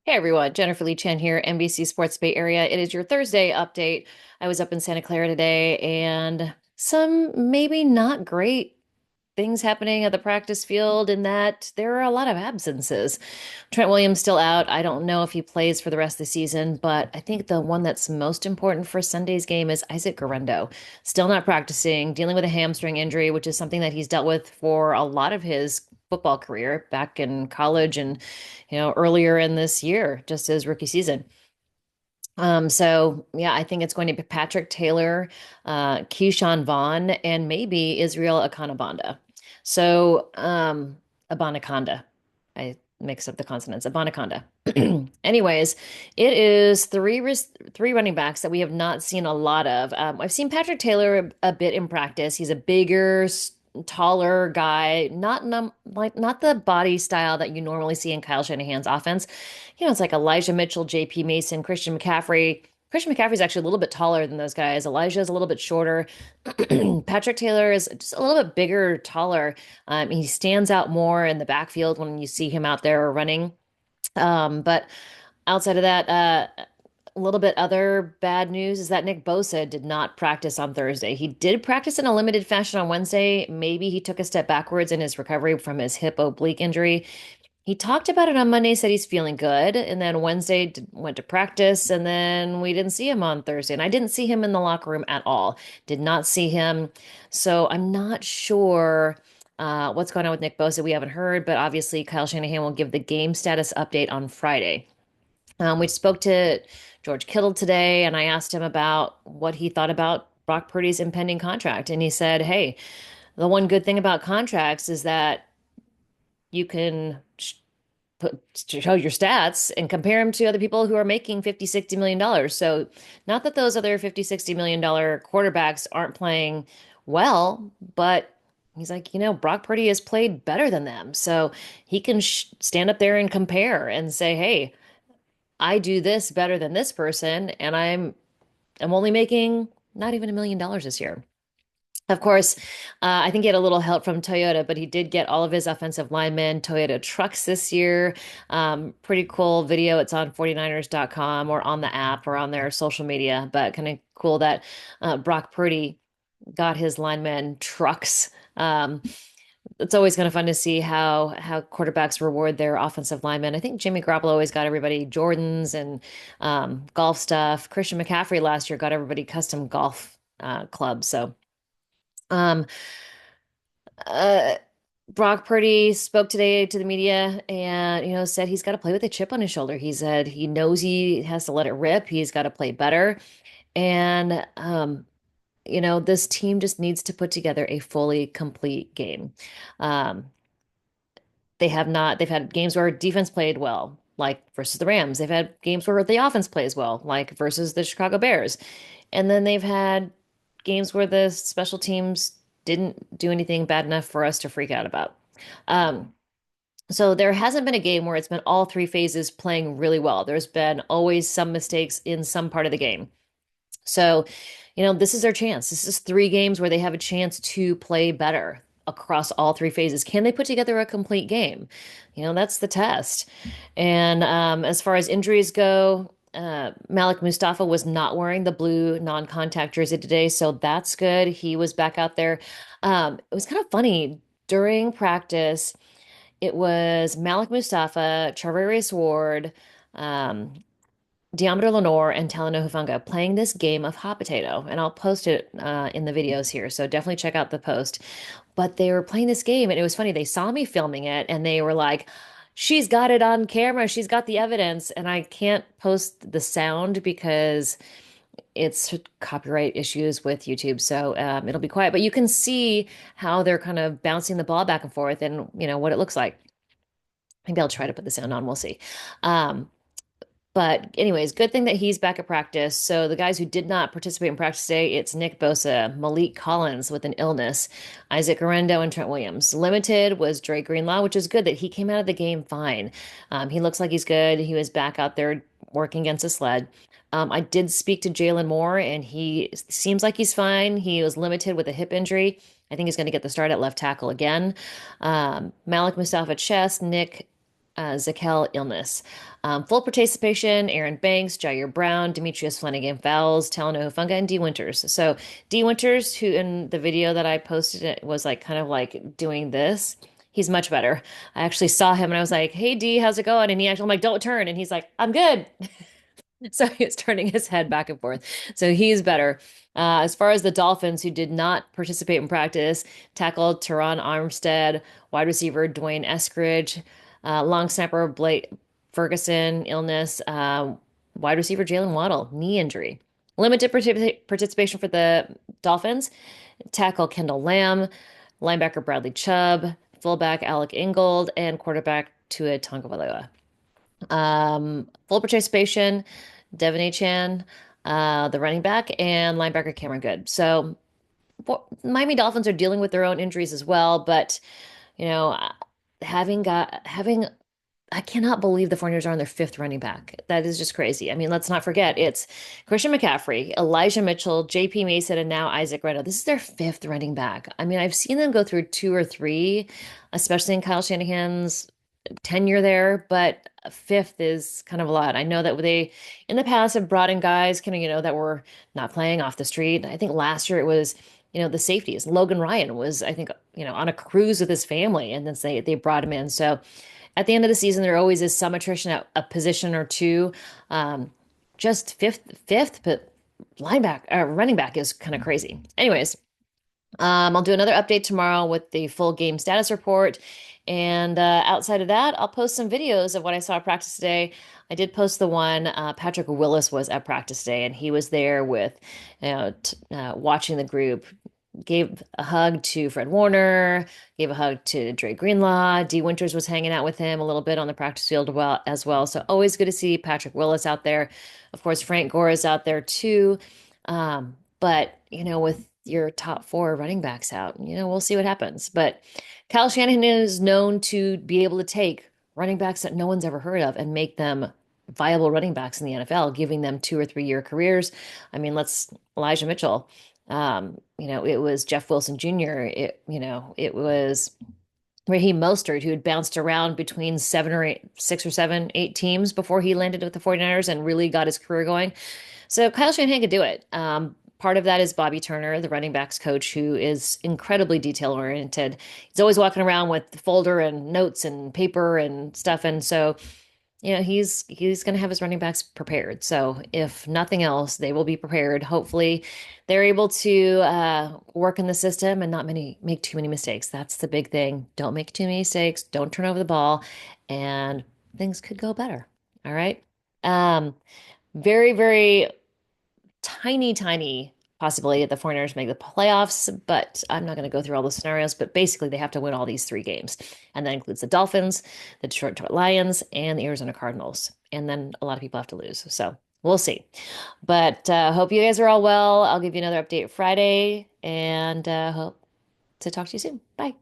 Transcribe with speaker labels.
Speaker 1: Hey everyone, Jennifer Lee Chen here, NBC Sports Bay Area. It is your Thursday update. I was up in Santa Clara today and some maybe not great things happening at the practice field in that there are a lot of absences. Trent Williams still out. I don't know if he plays for the rest of the season, but I think the one that's most important for Sunday's game is Isaac Guerendo. Still not practicing, dealing with a hamstring injury, which is something that he's dealt with for a lot of his football career back in college and earlier in this year, just his rookie season. So yeah, I think it's going to be Patrick Taylor, Keyshawn Vaughn, and maybe Israel Akanabanda. So, Abanaconda. I mix up the consonants. Abanaconda. Anyways, it is three running backs that we have not seen a lot of. I've seen Patrick Taylor a bit in practice. He's a bigger, taller guy, not the body style that you normally see in Kyle Shanahan's offense. It's like Elijah Mitchell, J.P. Mason, Christian McCaffrey. Christian McCaffrey is actually a little bit taller than those guys. Elijah is a little bit shorter. Patrick Taylor is just a little bit bigger, taller. He stands out more in the backfield when you see him out there running. But outside of that, a little bit other bad news is that Nick Bosa did not practice on Thursday. He did practice in a limited fashion on Wednesday. Maybe he took a step backwards in his recovery from his hip oblique injury. He talked about it on Monday, said he's feeling good, and then Wednesday went to practice, and then we didn't see him on Thursday. And I didn't see him in the locker room at all. Did not see him. So I'm not sure what's going on with Nick Bosa. We haven't heard, but obviously Kyle Shanahan will give the game status update on Friday. We spoke to George Kittle today, and I asked him about what he thought about Brock Purdy's impending contract. And he said, hey, the one good thing about contracts is that you can show your stats and compare them to other people who are making 50, $60 million dollars. So not that those other 50, $60 million quarterbacks aren't playing well, but he's like, Brock Purdy has played better than them. So he can stand up there and compare and say, hey, I do this better than this person, and I'm only making not even $1 million this year. Of course, I think he had a little help from Toyota, but he did get all of his offensive linemen Toyota trucks this year. Pretty cool video. It's on 49ers.com or on the app or on their social media, but kind of cool that Brock Purdy got his linemen trucks. It's always kind of fun to see how quarterbacks reward their offensive linemen. I think Jimmy Garoppolo always got everybody Jordans and golf stuff. Christian McCaffrey last year got everybody custom golf clubs. So um, uh, Brock Purdy spoke today to the media and, said he's got to play with a chip on his shoulder. He said he knows he has to let it rip. He's got to play better. And, this team just needs to put together a fully complete game. Um, they've had games where defense played well, like versus the Rams. They've had games where the offense plays well, like versus the Chicago Bears. And then they've had games where the special teams didn't do anything bad enough for us to freak out about. Um, so there hasn't been a game where it's been all three phases playing really well. There's been always some mistakes in some part of the game. So, this is their chance. This is three games where they have a chance to play better across all three phases. Can they put together a complete game? That's the test. And as far as injuries go, Malik Mustafa was not wearing the blue non-contact jersey today, so that's good. He was back out there. It was kind of funny during practice. It was Malik Mustafa, Charvarius Ward, Deommodore Lenoir, and Talanoa Hufanga playing this game of hot potato. And I'll post it in the videos here, so definitely check out the post. But they were playing this game, and it was funny. They saw me filming it, and they were like, she's got it on camera. She's got the evidence. And I can't post the sound because it's copyright issues with YouTube. So it'll be quiet. But you can see how they're kind of bouncing the ball back and forth and, what it looks like. Maybe I'll try to put the sound on. We'll see. But anyways, good thing that he's back at practice. So the guys who did not participate in practice today, it's Nick Bosa, Malik Collins with an illness, Isaac Guerendo, and Trent Williams. Limited was Dre Greenlaw, which is good that he came out of the game fine. He looks like he's good. He was back out there working against a sled. I did speak to Jalen Moore, and he seems like he's fine. He was limited with a hip injury. I think he's going to get the start at left tackle again. Malik Mustafa chest, Nick Zakel illness. Full participation, Aaron Banks, Jair Brown, Demetrius Flanagan Fowles, Talanoa Hufanga, and D. Winters. So D. Winters, who in the video that I posted it was like kind of like doing this. He's much better. I actually saw him and I was like, "Hey D, how's it going?" And he actually, I'm like, "Don't turn." And he's like, "I'm good." So he was turning his head back and forth. So he's better. As far as the Dolphins, who did not participate in practice, tackle Teron Armstead, wide receiver Dwayne Eskridge, long snapper Blake Ferguson, illness, wide receiver Jalen Waddle, knee injury. Limited participation for the Dolphins, tackle Kendall Lamb, linebacker Bradley Chubb, fullback Alec Ingold, and quarterback Tua Tagovailoa. Full participation, Devin Achan, the running back, and linebacker Cameron Good. So Miami Dolphins are dealing with their own injuries as well, but you know, having I cannot believe the 49ers are on their fifth running back. That is just crazy. I mean, let's not forget it's Christian McCaffrey, Elijah Mitchell, JP Mason, and now Isaac Guerendo. This is their fifth running back. I mean, I've seen them go through two or three, especially in Kyle Shanahan's tenure there, but fifth is kind of a lot. I know that they in the past have brought in guys kind of, that were not playing off the street. I think last year it was, the safeties. Logan Ryan was, I think, on a cruise with his family, and then they brought him in. So at the end of the season, there always is some attrition at a position or two. Just fifth, but running back is kind of crazy. Anyways, I'll do another update tomorrow with the full game status report. And outside of that, I'll post some videos of what I saw at practice today. I did post the one. Patrick Willis was at practice today, and he was there with, watching the group. Gave a hug to Fred Warner, gave a hug to Dre Greenlaw. D. Winters was hanging out with him a little bit on the practice field as well. So always good to see Patrick Willis out there. Of course, Frank Gore is out there too. But, with your top four running backs out, we'll see what happens. But Kyle Shanahan is known to be able to take running backs that no one's ever heard of and make them viable running backs in the NFL, giving them 2 or 3 year careers. I mean, Elijah Mitchell. It was Jeff Wilson Jr. It was Raheem Mostert, who had bounced around between 6 or 7, 8 teams before he landed with the 49ers and really got his career going. So Kyle Shanahan could do it. Part of that is Bobby Turner, the running backs coach, who is incredibly detail oriented. He's always walking around with the folder and notes and paper and stuff. And so, he's going to have his running backs prepared. So if nothing else, they will be prepared. Hopefully they're able to work in the system and not make too many mistakes. That's the big thing. Don't make too many mistakes. Don't turn over the ball, and things could go better. All right. Very, very tiny possibility that the 49ers make the playoffs, but I'm not going to go through all the scenarios. But basically, they have to win all these 3 games. And that includes the Dolphins, the Detroit Lions, and the Arizona Cardinals. And then a lot of people have to lose. So we'll see. But hope you guys are all well. I'll give you another update Friday, and hope to talk to you soon. Bye.